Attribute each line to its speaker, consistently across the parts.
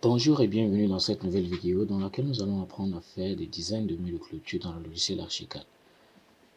Speaker 1: Bonjour et bienvenue dans cette nouvelle vidéo dans laquelle nous allons apprendre à faire des designs de murs de clôture dans le logiciel Archicad.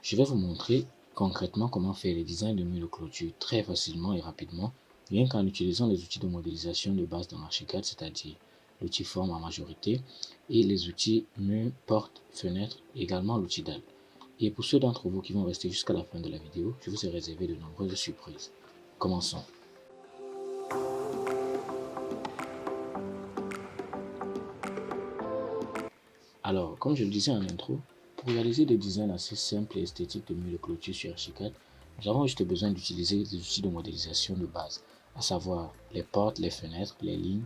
Speaker 1: Je vais vous montrer concrètement comment faire les designs de murs de clôture très facilement et rapidement, rien qu'en utilisant les outils de modélisation de base dans Archicad, c'est-à-dire l'outil forme en majorité et les outils murs, portes, fenêtres et également l'outil dalle. Et pour ceux d'entre vous qui vont rester jusqu'à la fin de la vidéo, je vous ai réservé de nombreuses surprises. Commençons. Alors, comme je le disais en intro, pour réaliser des designs assez simples et esthétiques de murs de clôture sur Archicad, nous avons juste besoin d'utiliser des outils de modélisation de base, à savoir les portes, les fenêtres, les lignes,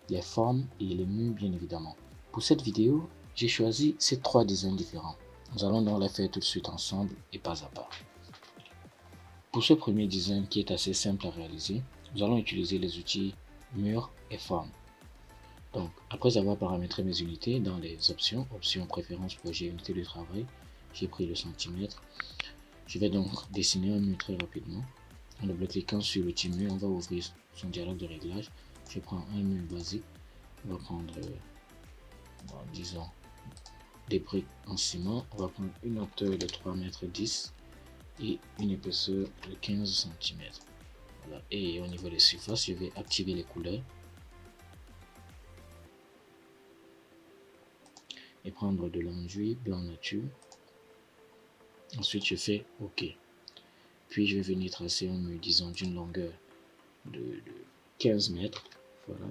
Speaker 1: les formes et les murs bien évidemment. Pour cette vidéo, j'ai choisi ces trois designs différents. Nous allons donc les faire tout de suite ensemble et pas à pas. Pour ce premier design qui est assez simple à réaliser, nous allons utiliser les outils murs et formes. Donc, après avoir paramétré mes unités dans les options préférences projet unité de travail, j'ai pris le centimètre. Je vais donc dessiner un mur très rapidement. En double-cliquant sur l'outil mur, on va ouvrir son dialogue de réglage. Je prends un mur basique. On va prendre, disons, des briques en ciment. On va prendre une hauteur de 3,10 m et une épaisseur de 15 cm. Voilà. Et au niveau des surfaces, je vais activer les couleurs et prendre de l'enduit blanc nature. Ensuite, je fais OK. Puis, je vais venir tracer un mur, disons, d'une longueur de 15 mètres. Voilà.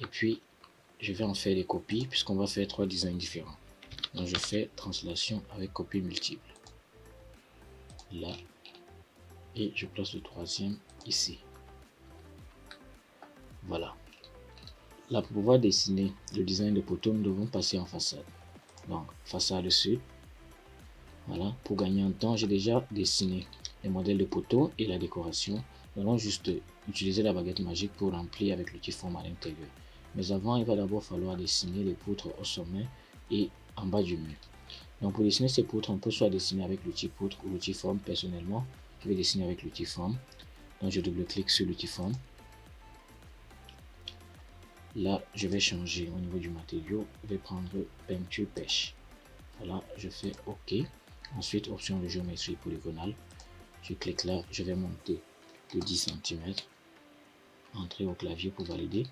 Speaker 1: Et puis, je vais en faire des copies puisqu'on va faire trois designs différents. Donc, je fais translation avec copie multiple. Là. Et je place le troisième ici. Voilà. Là, pour pouvoir dessiner le design de poteau, nous devons passer en façade. Donc, façade sud. Voilà. Pour gagner en temps, j'ai déjà dessiné les modèles de poteaux et la décoration. Nous allons juste utiliser la baguette magique pour remplir avec l'outil forme à l'intérieur. Mais avant, il va d'abord falloir dessiner les poutres au sommet et en bas du mur. Donc pour dessiner ces poutres, on peut soit dessiner avec l'outil poutre ou l'outil forme. Personnellement, je vais dessiner avec l'outil forme. Donc je double-clique sur l'outil forme. Là, je vais changer au niveau du matériau. Je vais prendre peinture pêche. Voilà, je fais OK. Ensuite, option de géométrie polygonale. Je clique là, je vais monter de 10 cm. Entrer au clavier pour valider.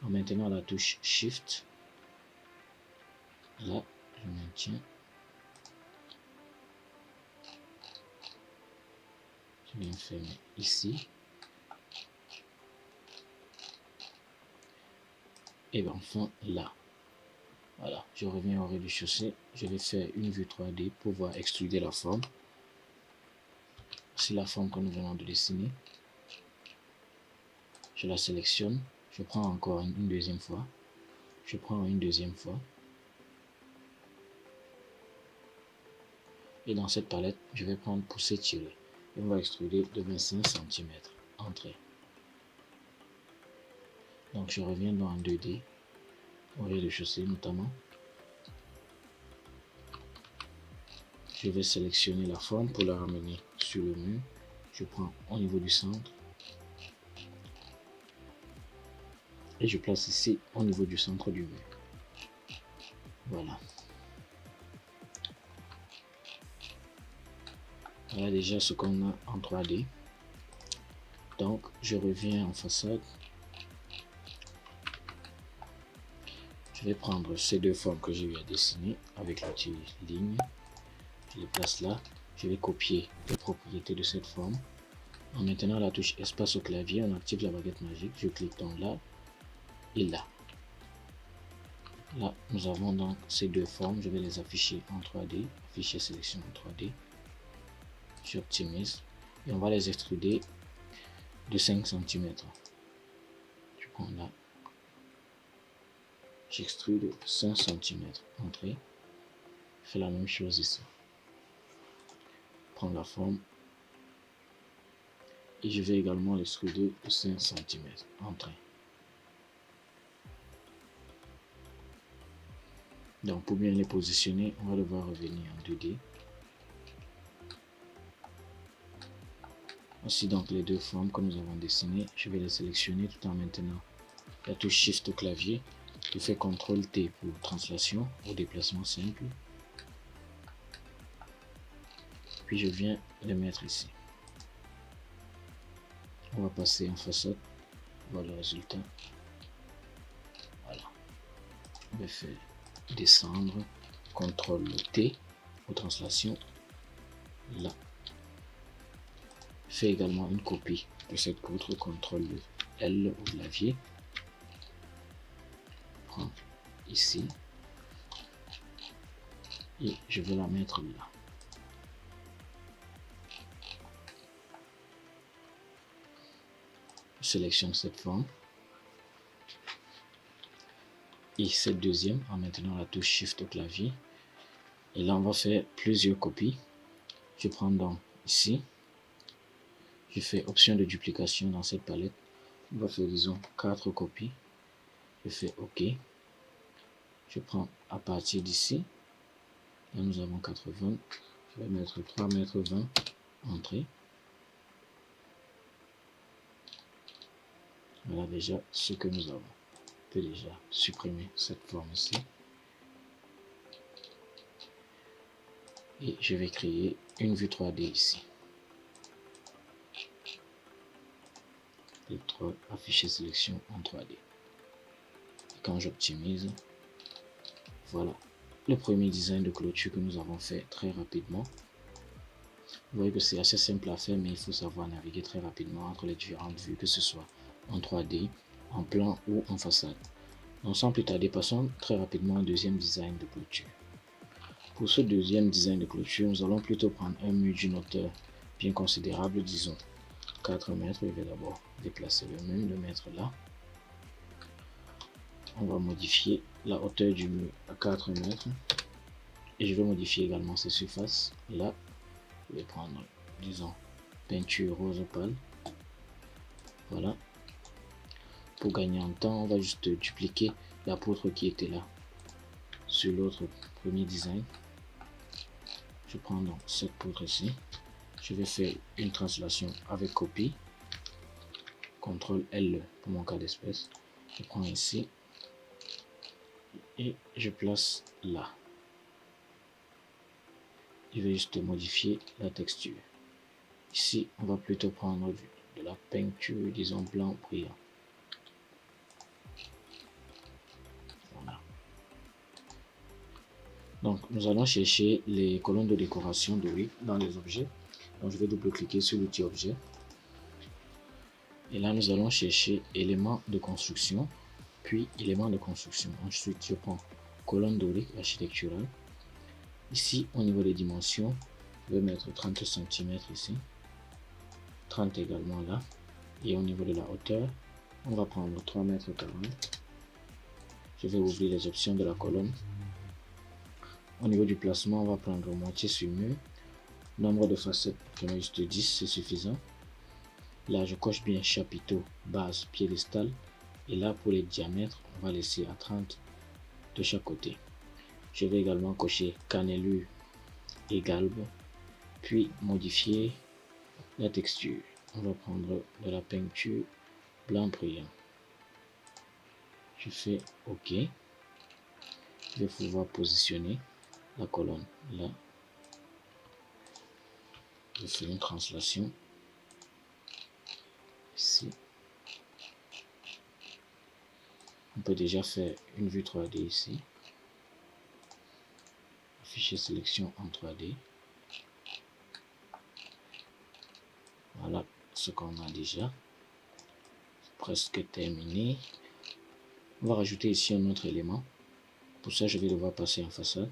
Speaker 1: En maintenant la touche Shift. Là, je maintiens. Je viens fermer ici. Et enfin là. Voilà, je reviens au rez-de-chaussée. Je vais faire une vue 3D pour pouvoir extruder la forme. C'est la forme que nous venons de dessiner. Je la sélectionne. Je prends encore une deuxième fois. Je prends une deuxième fois. Et dans cette palette, je vais prendre pousser tirer. Et on va extruder de 25 cm. Entrée. Donc je reviens dans un 2D. Au rez-de-chaussée notamment. Je vais sélectionner la forme pour la ramener sur le mur. Je prends au niveau du centre. Et je place ici au niveau du centre du mur. Voilà. Voilà déjà ce qu'on a en 3D. Donc je reviens en façade. Je vais prendre ces deux formes que j'ai eu à dessiner avec l'outil ligne. Je les place là. Je vais copier les propriétés de cette forme. En maintenant la touche espace au clavier, on active la baguette magique. Je clique donc là et là. Là, nous avons donc ces deux formes. Je vais les afficher en 3D. Afficher sélection en 3D. J'optimise. Et on va les extruder de 5 cm. Je prends là. J'extrude de 5 cm. Entrée. Je fais la même chose ici. Prends la forme. Et je vais également l'extruder de 5 cm. Entrée. Donc pour bien les positionner, on va devoir revenir en 2D. Voici donc les deux formes que nous avons dessinées. Je vais les sélectionner tout en maintenant la touche Shift au clavier. Je fais CTRL T pour translation ou déplacement simple. Puis je viens les mettre ici. On va passer en façade. Voilà le résultat. Voilà. On va faire descendre. CTRL T pour translation. Là. Je fais également une copie de cette poutre. CTRL L au clavier. Prends ici. Et je vais la mettre là. Je sélectionne cette forme. Et cette deuxième en maintenant la touche Shift au clavier. Et là, on va faire plusieurs copies. Je prends donc ici. Je fais option de duplication dans cette palette. On va faire, disons, 4 copies. Je fais OK. Je prends à partir d'ici. Là, nous avons 80. Je vais mettre 3,20 m. Entrée. Voilà déjà ce que nous avons. On peut déjà supprimer cette forme ici. Et je vais créer une vue 3D ici. Les 3 afficher sélection en 3D. Et quand j'optimise, voilà le premier design de clôture que nous avons fait très rapidement. Vous voyez que c'est assez simple à faire, mais il faut savoir naviguer très rapidement entre les différentes vues, que ce soit en 3D, en plan ou en façade. Donc sans plus tarder, passons très rapidement au deuxième design de clôture. Pour ce deuxième design de clôture, nous allons plutôt prendre un mur d'une hauteur bien considérable, disons 4 mètres. Je vais d'abord déplacer le mur, le mettre là. On va modifier la hauteur du mur à 4 mètres. Et je vais modifier également ses surfaces. Là, je vais prendre, disons, peinture rose pâle. Voilà. Pour gagner en temps, on va juste dupliquer la poutre qui était là sur l'autre premier design. Je prends donc cette poutre ici. Je vais faire une translation avec copie. CTRL L pour mon cas d'espèce. Je prends ici et je place là. Je vais juste modifier la texture. Ici, on va plutôt prendre de la peinture, disons blanc brillant. Voilà. Donc, nous allons chercher les colonnes de décoration doriques dans les objets. Donc, je vais double-cliquer sur l'outil objet. Et là, nous allons chercher éléments de construction, puis éléments de construction. Ensuite, je prends colonne dorique architecturale. Ici, au niveau des dimensions, je vais mettre 30 cm ici, 30 également là. Et au niveau de la hauteur, on va prendre 3,40 m. Je vais ouvrir les options de la colonne. Au niveau du placement, on va prendre moitié sur mur. Nombre de facettes, je mets juste 10, c'est suffisant. Là, je coche bien chapiteau, base, piédestal. Et là, pour les diamètres, on va laisser à 30 de chaque côté. Je vais également cocher cannelure et galbe, puis modifier la texture. On va prendre de la peinture blanc brillant. Je fais OK. Je vais pouvoir positionner la colonne là. Je fais une translation ici. On peut déjà faire une vue 3D ici. Afficher sélection en 3D. Voilà ce qu'on a déjà. Presque terminé. On va rajouter ici un autre élément. Pour ça, je vais devoir passer en façade.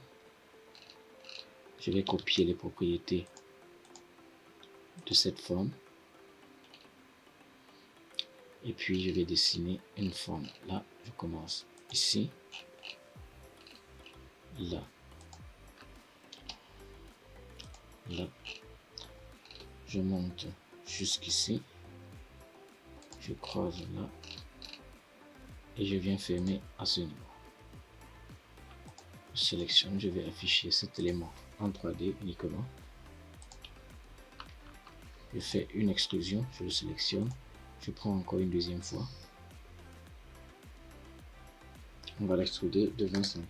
Speaker 1: Je vais copier les propriétés de cette forme. Et puis, je vais dessiner une forme. Là, je commence ici. Là. Là. Je monte jusqu'ici. Je croise là. Et je viens fermer à ce niveau. Je sélectionne, je vais afficher cet élément en 3D uniquement. Je fais une extrusion, je le sélectionne, je prends encore une deuxième fois. On va l'extruder de 20 cm.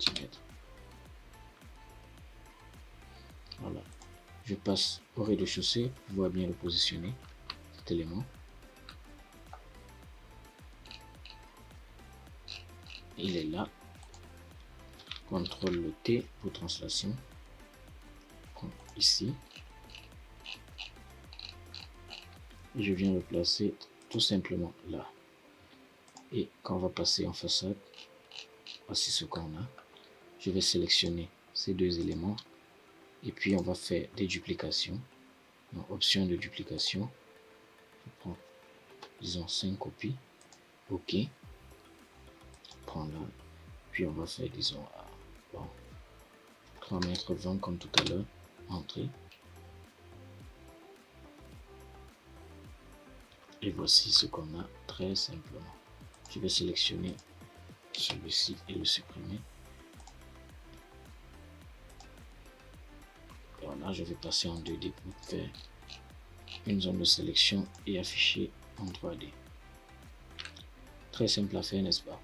Speaker 1: Voilà. Je passe au rez-de-chaussée, je vois bien le positionner, cet élément. Il est là. CTRL T pour translation. Ici. Et je viens le placer tout simplement là. Et quand on va passer en façade, voici ce qu'on a. Je vais sélectionner ces deux éléments. Et puis on va faire des duplications. Donc, option de duplication. Je prends, disons, 5 copies. OK. Je prends là. Puis on va faire, disons, bon, 3,20 m comme tout à l'heure. Entrée. Et voici ce qu'on a très simplement. Je vais sélectionner celui-ci et le supprimer. Voilà, je vais passer en 2D pour faire une zone de sélection et afficher en 3D. Très simple à faire, n'est-ce pas?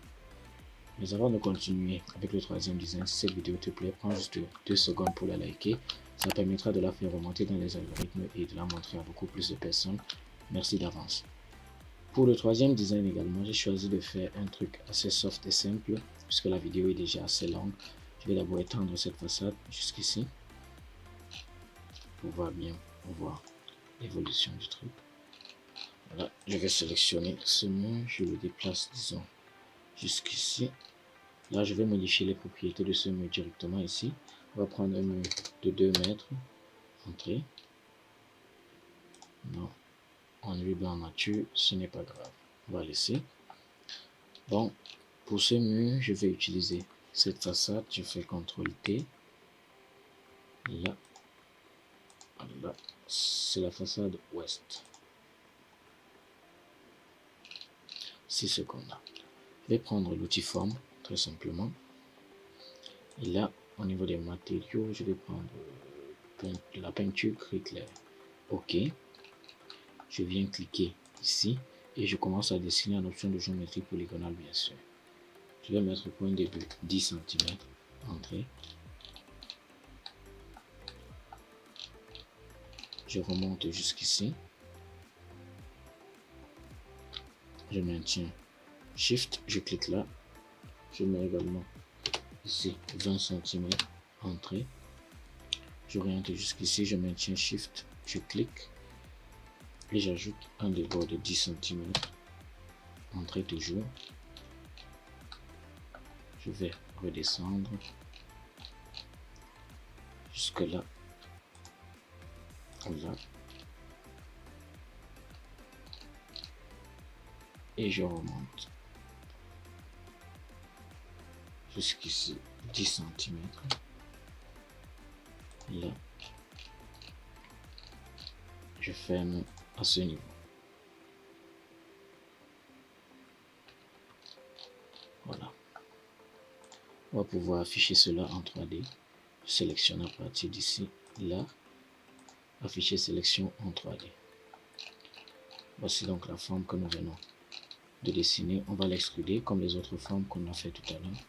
Speaker 1: Mais avant de continuer avec le troisième design, si cette vidéo te plaît, prends juste 2 secondes pour la liker. Ça permettra de la faire remonter dans les algorithmes et de la montrer à beaucoup plus de personnes. Merci d'avance. Pour le troisième design également, j'ai choisi de faire un truc assez soft et simple, puisque la vidéo est déjà assez longue. Je vais d'abord étendre cette façade jusqu'ici, pour bien voir l'évolution du truc. Voilà, je vais sélectionner ce mur, je le déplace, disons, jusqu'ici. Là, je vais modifier les propriétés de ce mur directement ici. On va prendre un mur de 2 mètres, entrée. Non, en nuit blanc nature, ce n'est pas grave. On va laisser. Bon, pour ce mur, je vais utiliser cette façade. Je fais CTRL T. Là, là, c'est la façade ouest. C'est ce qu'on a. Je vais prendre l'outil forme, très simplement. Et là, au niveau des matériaux, je vais prendre la peinture gris clair. OK. Je viens cliquer ici et je commence à dessiner en option de géométrie polygonale, bien sûr. Je vais mettre point début 10 cm. Entrée. Je remonte jusqu'ici. Je maintiens Shift, je clique là. Je mets également ici 20 cm. Entrée. J'oriente jusqu'ici, je maintiens Shift, je clique et j'ajoute un débord de 10 cm. Entrée toujours. Je vais redescendre jusque là. Là. Et je remonte jusqu'ici 10 cm. Là, je ferme à ce niveau. Voilà. On va pouvoir afficher cela en 3D. Je sélectionne à partir d'ici, là. Afficher sélection en 3D. Voici donc la forme que nous venons de dessiner. On va l'extruder comme les autres formes qu'on a fait tout à l'heure.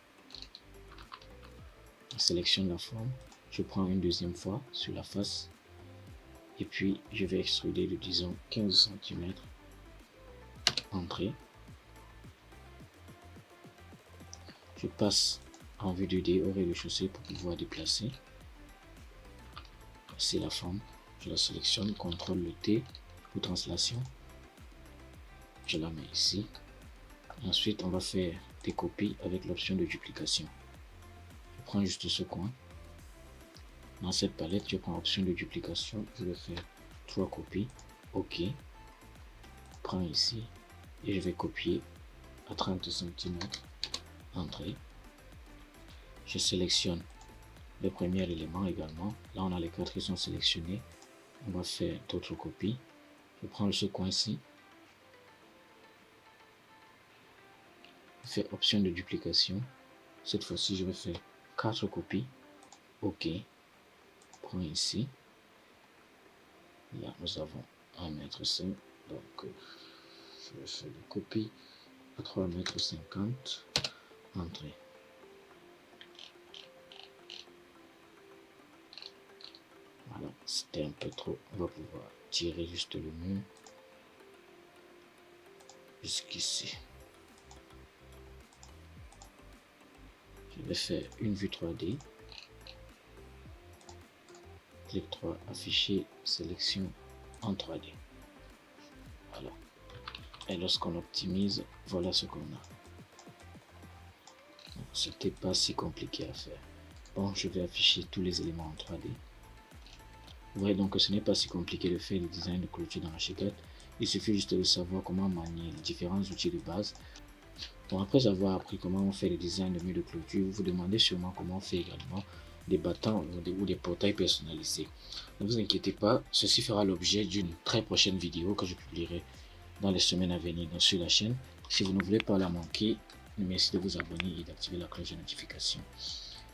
Speaker 1: Je sélectionne la forme. Je prends une deuxième fois sur la face. Et puis, je vais extruder de, disons, 15 cm. Entrée. Je passe en vue 2D au rez-de-chaussée pour pouvoir déplacer. C'est la forme. Je la sélectionne, CTRL T pour translation. Je la mets ici. Ensuite, on va faire des copies avec l'option de duplication. Je prends juste ce coin. Dans cette palette, je prends option de duplication. Je vais faire 3 copies. OK. Je prends ici et je vais copier à 30 cm. Entrée. Je sélectionne le premier élément également. Là, on a les 4 qui sont sélectionnés. On va faire d'autres copies. Je prends ce coin-ci. Je fais option de duplication. Cette fois-ci, je vais faire 4 copies. OK. Je prends ici. Là, nous avons 1,5 m. Donc, je vais faire une copie à 3,50 m. Entrée. Voilà, c'était un peu trop. On va pouvoir tirer juste le mur jusqu'ici. Je vais faire une vue 3D. Clic 3, afficher, sélection en 3D. Voilà. Et lorsqu'on optimise, voilà ce qu'on a. C'était pas si compliqué à faire. Bon, je vais afficher tous les éléments en 3D. Vous voyez donc que ce n'est pas si compliqué de faire le design de clôture dans Archicad. Il suffit juste de savoir comment manier les différents outils de base. Bon, après avoir appris comment on fait le design de murs de clôture, vous vous demandez sûrement comment on fait également des battants ou des portails personnalisés. Ne vous inquiétez pas, ceci fera l'objet d'une très prochaine vidéo que je publierai dans les semaines à venir sur la chaîne. Si vous ne voulez pas la manquer, merci de vous abonner et d'activer la cloche de notification.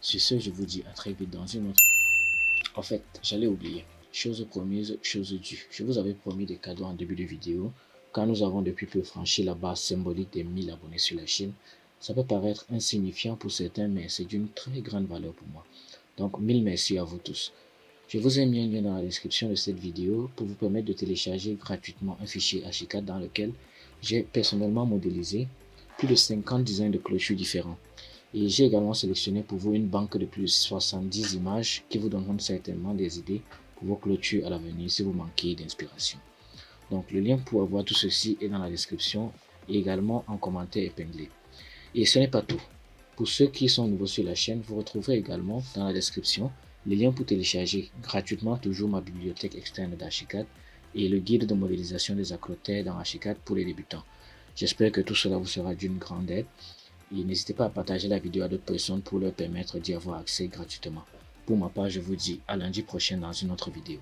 Speaker 1: Sur ce, je vous dis à très vite dans une autre. En fait, j'allais oublier. Chose promise, chose due. Je vous avais promis des cadeaux en début de vidéo. Quand nous avons depuis peu franchi la barre symbolique des 1000 abonnés sur la chaîne, ça peut paraître insignifiant pour certains, mais c'est d'une très grande valeur pour moi. Donc, 1000 merci à vous tous. Je vous ai mis un lien dans la description de cette vidéo pour vous permettre de télécharger gratuitement un fichier Archicad dans lequel j'ai personnellement modélisé plus de 50 designs de clôture différents. Et j'ai également sélectionné pour vous une banque de plus de 70 images qui vous donneront certainement des idées pour vos clôtures à l'avenir si vous manquez d'inspiration. Donc le lien pour avoir tout ceci est dans la description et également en commentaire épinglé. Et ce n'est pas tout. Pour ceux qui sont nouveaux sur la chaîne, vous retrouverez également dans la description les liens pour télécharger gratuitement toujours ma bibliothèque externe d'Archicad et le guide de modélisation des acrotères dans Archicad pour les débutants. J'espère que tout cela vous sera d'une grande aide. Et n'hésitez pas à partager la vidéo à d'autres personnes pour leur permettre d'y avoir accès gratuitement. Pour ma part, je vous dis à lundi prochain dans une autre vidéo.